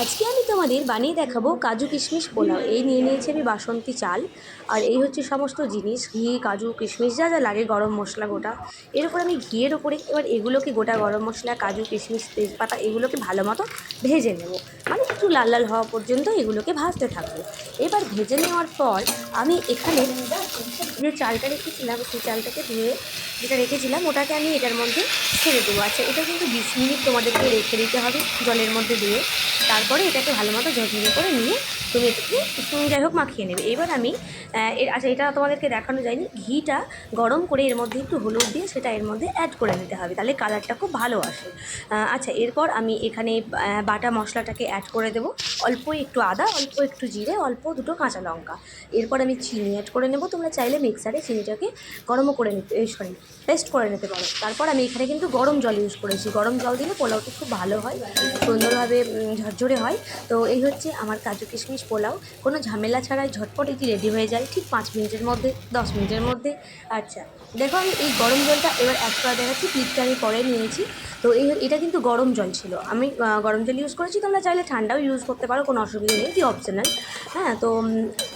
আজকে আমি তোমাদের বানিয়ে দেখাবো কাজু কিশমিশ পোলাও। এই নিয়ে নিয়েছি আমি বাসন্তী চাল, আর এই হচ্ছে সমস্ত জিনিস, ঘি, কাজু, কিশমিশ, যা যা লাগে, গরম মশলা গোটা। এর উপর আমি ঘিয়ের ওপরে এবার এগুলোকে, গোটা গরম মশলা, কাজু, কিশমিশ, তেজপাতা, এগুলোকে ভালো মতো ভেজে নেব। মানে একটু লাল লাল হওয়া পর্যন্ত এগুলোকে ভাজতে থাকবো। এবার ভেজে নেওয়ার পর আমি এখানে যে চালটা রেখেছিলাম, সেই চালটাকে ধুয়ে যেটা রেখেছিলাম ওটাকে আমি এটার মধ্যে ছেড়ে দেবো। আচ্ছা, এটা কিন্তু 20 মিনিট তোমাদেরকে রেখে দিতে হবে জলের মধ্যে দিয়ে। তারপরে এটাকে ভালো মতো ঝরঝরে করে নিয়ে তুমি এটাকে যাই হোক মাখিয়ে নেবে। এবার আমি আচ্ছা, এটা তোমাদেরকে দেখানো যায়নি, ঘিটা গরম করে এর মধ্যে একটু হলুদ দিয়ে সেটা এর মধ্যে অ্যাড করে নিতে হবে, তাহলে কালারটা খুব ভালো আসে। আচ্ছা, এরপর আমি এখানে বাটা মশলাটাকে অ্যাড করে দেবো। অল্প একটু আদা, অল্প একটু জিরে, অল্প দুটো কাঁচা লঙ্কা। এরপর আমি চিনি অ্যাড করে নেব। তোমরা চাইলে মিক্সারে চিনিটাকে গরমও করে নিতে, পেস্ট করে নিতে পারো। তারপর আমি এখানে কিন্তু গরম জল ইউজ করেছি। গরম জল দিলে পোলাওটা খুব ভালো হয়, সুন্দরভাবে ঝরঝরে হয়। তো এই হচ্ছে আমার কাজু কিশমিশ পোলাও, কোনো ঝামেলা ছাড়াই ঝটপট এটি রেডি হয়ে যায় ঠিক 5 মিনিটের মধ্যে, 10 মিনিটের মধ্যে। আচ্ছা, দেখো আমি এই গরম জলটা এবার অ্যাড করা দেখাচ্ছি। প্লিটটা আমি পরে নিয়েছি। তো এটা কিন্তু গরম জল ছিল, আমি গরম জল ইউজ করেছি। তোমরা চাইলে ঠান্ডাও ইউজ করতে পারো, কোনো অসুবিধা নেই, এটি অপশনাল। হ্যাঁ, তো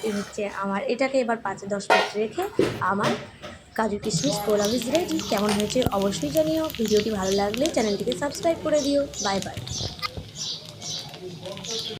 এই হচ্ছে আমার এটাকে এবার 5-10 মিনিট রেখে আমার কাজু কিশমিশ পোলাও ইজ রেডি। কেমন হয়েছে অবশ্যই জানিও। ভিডিওটি ভালো লাগলে চ্যানেলটিকে সাবস্ক্রাইব করে দিও। Bye bye.